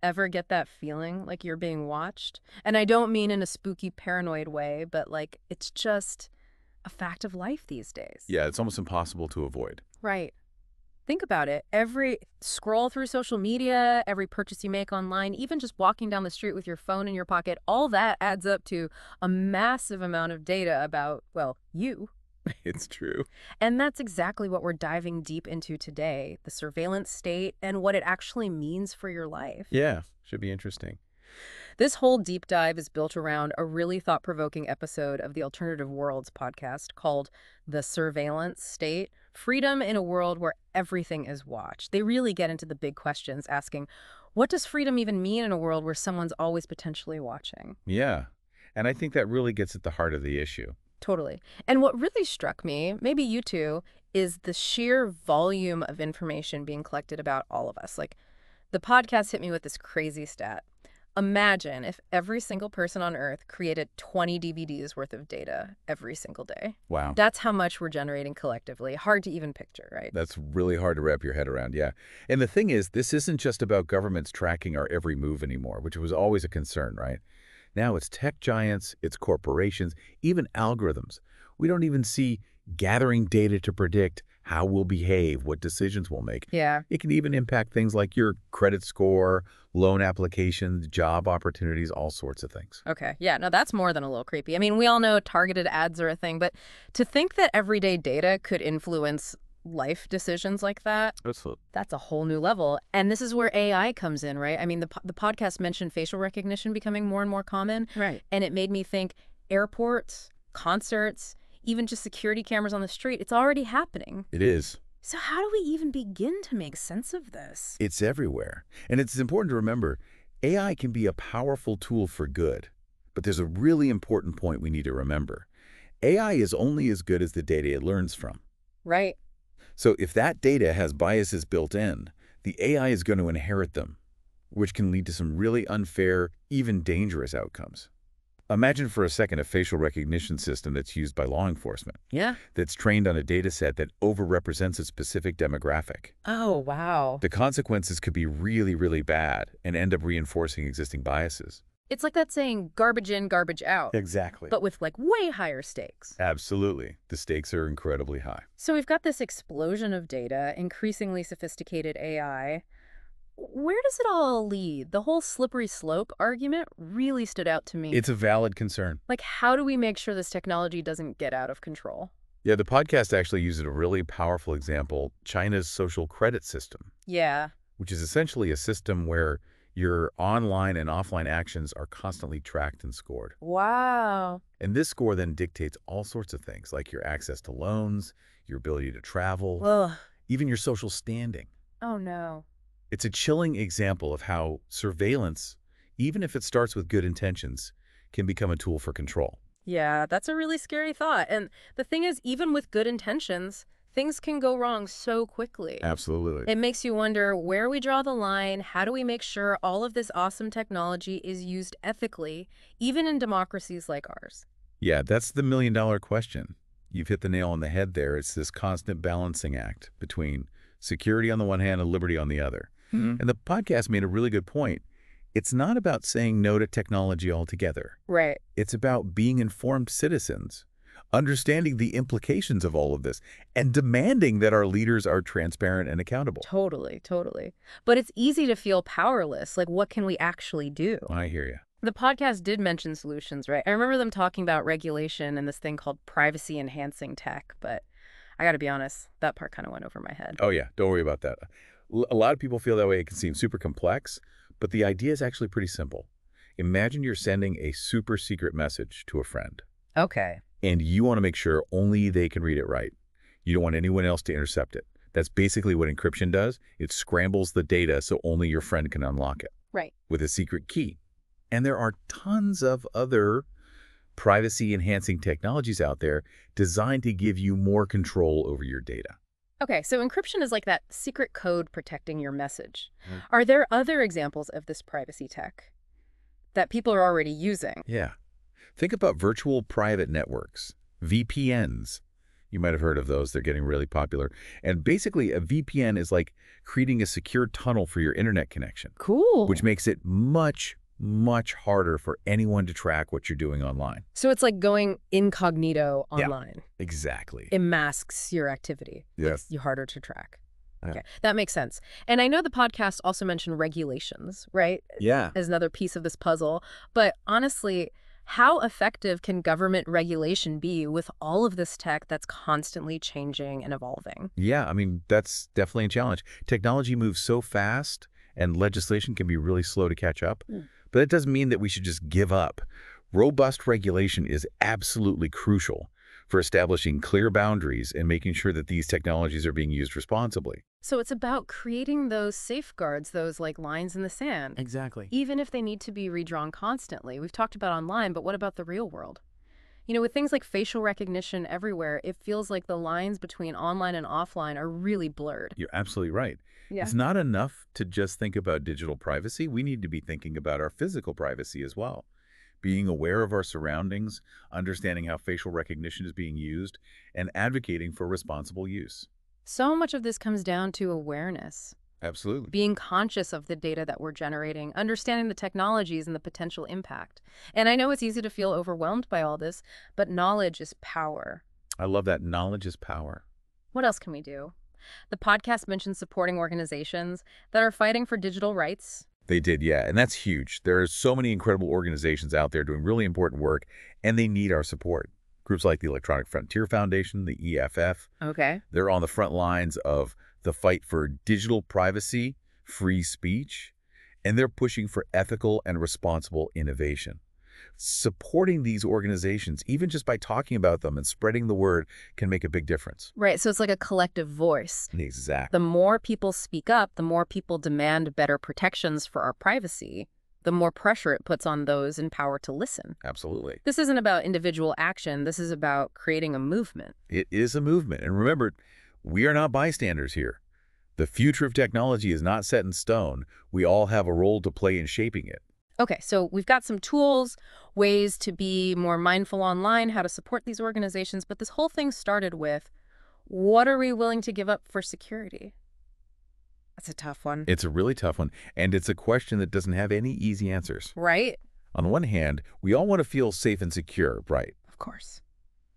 ever get that feeling like you're being watched? And I don't mean in a spooky, paranoid way, but like it's just a fact of life these days. Yeah, it's almost impossible to avoid. Right. Think about it. Every scroll through social media, every purchase you make online, even just walking down the street with your phone in your pocket, all that adds up to a massive amount of data about, well, you. It's true. And that's exactly what we're diving deep into today, the surveillance state and what it actually means for your life. Yeah, should be interesting. This whole deep dive is built around a really thought-provoking episode of the Alternative Worlds podcast called The Surveillance State, Freedom in a World Where Everything is Watched. They really get into the big questions, asking, what does freedom even mean in a world where someone's always potentially watching? Yeah, and I think that really gets at the heart of the issue. Totally. And what really struck me, maybe you too, is the sheer volume of information being collected about all of us. Like, the podcast hit me with this crazy stat. Imagine if every single person on Earth created 20 DVDs worth of data every single day. Wow. That's how much we're generating collectively. Hard to even picture, right? That's really hard to wrap your head around, yeah. And the thing is, this isn't just about governments tracking our every move anymore, which was always a concern, right? Now it's tech giants, it's corporations, even algorithms. We don't even see gathering data to predict how we'll behave, what decisions we'll make. Yeah. It can even impact things like your credit score, loan applications, job opportunities, all sorts of things. Okay. Yeah, no, that's more than a little creepy. I mean, we all know targeted ads are a thing, but to think that everyday data could influence life decisions like that, that's a whole new level. And this is where AI comes in, right? I mean, the podcast mentioned facial recognition becoming more and more common. Right. And it made me think airports, concerts, even just security cameras on the street, it's already happening. It is. So how do we even begin to make sense of this? It's everywhere. And it's important to remember, AI can be a powerful tool for good. But there's a really important point we need to remember. AI is only as good as the data it learns from. Right. So if that data has biases built in, the AI is going to inherit them, which can lead to some really unfair, even dangerous outcomes. Imagine for a second a facial recognition system that's used by law enforcement. Yeah. That's trained on a data set that overrepresents a specific demographic. Oh, wow. The consequences could be really, really bad and end up reinforcing existing biases. It's like that saying, garbage in, garbage out. Exactly. But with like way higher stakes. Absolutely. The stakes are incredibly high. So we've got this explosion of data, increasingly sophisticated AI. Where does it all lead? The whole slippery slope argument really stood out to me. It's a valid concern. Like, how do we make sure this technology doesn't get out of control? Yeah, the podcast actually uses a really powerful example, China's social credit system. Yeah. Which is essentially a system where your online and offline actions are constantly tracked and scored. Wow. And this score then dictates all sorts of things, like your access to loans, your ability to travel, Ugh. even your social standing. Oh, no. It's a chilling example of how surveillance, even if it starts with good intentions, can become a tool for control. Yeah, that's a really scary thought. And the thing is, even with good intentions, things can go wrong so quickly. Absolutely. It makes you wonder where we draw the line. How do we make sure all of this awesome technology is used ethically, even in democracies like ours? Yeah, that's the million-dollar question. You've hit the nail on the head there. It's this constant balancing act between security on the one hand and liberty on the other. And the podcast made a really good point. It's not about saying no to technology altogether. Right. It's about being informed citizens, understanding the implications of all of this, and demanding that our leaders are transparent and accountable. Totally, totally. But it's easy to feel powerless. Like, what can we actually do? I hear you. The podcast did mention solutions, right? I remember them talking about regulation and this thing called privacy-enhancing tech, but I got to be honest, that part kind of went over my head. Oh, yeah. Don't worry about that. A lot of people feel that way. It can seem super complex, but the idea is actually pretty simple. Imagine you're sending a super secret message to a friend. Okay. And you want to make sure only they can read it right. You don't want anyone else to intercept it. That's basically what encryption does. It scrambles the data so only your friend can unlock it. Right. With a secret key. And there are tons of other privacy-enhancing technologies out there designed to give you more control over your data. Okay, so encryption is like that secret code protecting your message. Are there other examples of this privacy tech that people are already using? Yeah. Think about virtual private networks, VPNs. You might have heard of those. They're getting really popular. And basically, a VPN is like creating a secure tunnel for your internet connection, which Cool. makes it much, much harder for anyone to track what you're doing online. So it's like going incognito Yeah, online. exactly. It masks your activity, Yeah. makes you harder to track. Yeah. Okay, that makes sense. And I know the podcast also mentioned regulations, right? Yeah. As another piece of this puzzle. But honestly, how effective can government regulation be with all of this tech that's constantly changing and evolving? Yeah, I mean, that's definitely a challenge. Technology moves so fast, and legislation can be really slow to catch up. Mm. But it doesn't mean that we should just give up. Robust regulation is absolutely crucial for establishing clear boundaries and making sure that these technologies are being used responsibly. So it's about creating those safeguards, those like lines in the sand, Exactly. even if they need to be redrawn constantly. We've talked about online, but what about the real world? With things like facial recognition everywhere, it feels like the lines between online and offline are really blurred. You're absolutely right. Yeah. It's not enough to just think about digital privacy. We need to be thinking about our physical privacy as well. Being aware of our surroundings, understanding how facial recognition is being used, and advocating for responsible use. So much of this comes down to awareness, Absolutely. being conscious of the data that we're generating, understanding the technologies and the potential impact. And I know it's easy to feel overwhelmed by all this, but knowledge is power. I love that. Knowledge is power. What else can we do? The podcast mentions supporting organizations that are fighting for digital rights. They did, yeah, and that's huge. There are so many incredible organizations out there doing really important work, and they need our support. Groups like the Electronic Frontier Foundation, the EFF, Okay. they're on the front lines of the fight for digital privacy, free speech, and they're pushing for ethical and responsible innovation. Supporting these organizations, even just by talking about them and spreading the word, can make a big difference. Right, so it's like a collective voice. The Exactly. more people speak up, the more people demand better protections for our privacy, the more pressure it puts on those in power to listen. Absolutely. This isn't about individual action. This is about creating a movement. It is a movement. And remember, we are not bystanders here. The future of technology is not set in stone. We all have a role to play in shaping it. Okay, so we've got some tools, ways to be more mindful online, how to support these organizations, but this whole thing started with, what are we willing to give up for security? That's a tough one. It's a really tough one, and it's a question that doesn't have any easy answers. Right? On the one hand, we all want to feel safe and secure, right? Of course.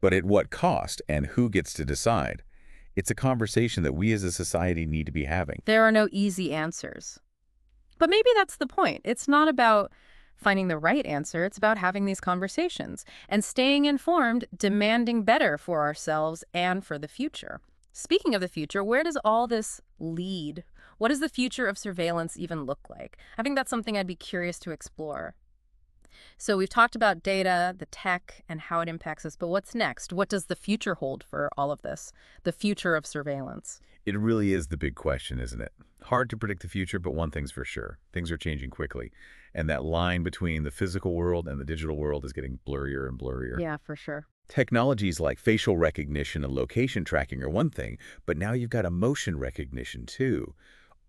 But at what cost and who gets to decide? It's a conversation that we as a society need to be having. There are no easy answers. But maybe that's the point. It's not about finding the right answer. It's about having these conversations and staying informed, demanding better for ourselves and for the future. Speaking of the future, where does all this lead? What does the future of surveillance even look like? I think that's something I'd be curious to explore. So we've talked about data, the tech, and how it impacts us, but what's next? What does the future hold for all of this? The future of surveillance. It really is the big question, isn't it? Hard to predict the future, but one thing's for sure. Things are changing quickly. And that line between the physical world and the digital world is getting blurrier and blurrier. Yeah, for sure. Technologies like facial recognition and location tracking are one thing, but now you've got emotion recognition too.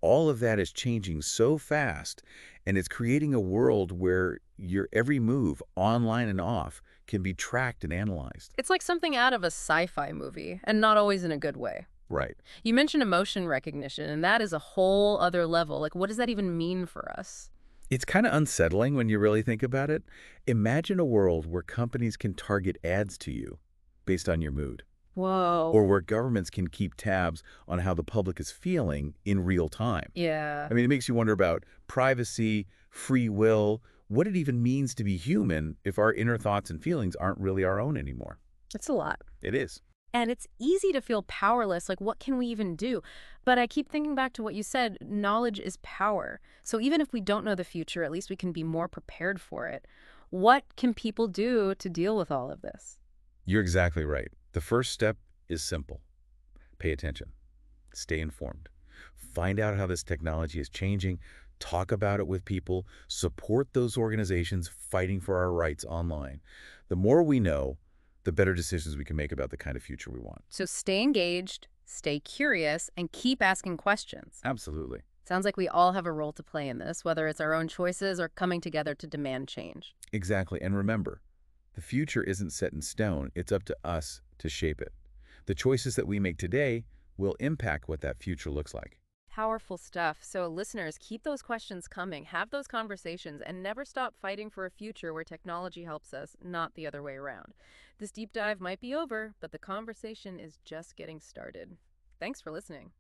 All of that is changing so fast, and it's creating a world where your every move, online and off, can be tracked and analyzed. It's like something out of a sci-fi movie, and not always in a good way. Right. You mentioned emotion recognition, and that is a whole other level. Like, what does that even mean for us? It's kind of unsettling when you really think about it. Imagine a world where companies can target ads to you based on your mood, Whoa. or where governments can keep tabs on how the public is feeling in real time. Yeah. I mean, it makes you wonder about privacy, free will, what it even means to be human if our inner thoughts and feelings aren't really our own anymore. It's a lot. It is. And it's easy to feel powerless, like what can we even do? But I keep thinking back to what you said, knowledge is power. So even if we don't know the future, at least we can be more prepared for it. What can people do to deal with all of this? You're exactly right. The first step is simple. Pay attention. Stay informed. Find out how this technology is changing. Talk about it with people. Support those organizations fighting for our rights online. The more we know, the better decisions we can make about the kind of future we want. So stay engaged, stay curious, and keep asking questions. Absolutely. Sounds like we all have a role to play in this, whether it's our own choices or coming together to demand change. Exactly. And remember, the future isn't set in stone. It's up to us to shape it. The choices that we make today will impact what that future looks like. Powerful stuff. So, listeners, keep those questions coming, have those conversations, and never stop fighting for a future where technology helps us, not the other way around. This deep dive might be over, but the conversation is just getting started. Thanks for listening.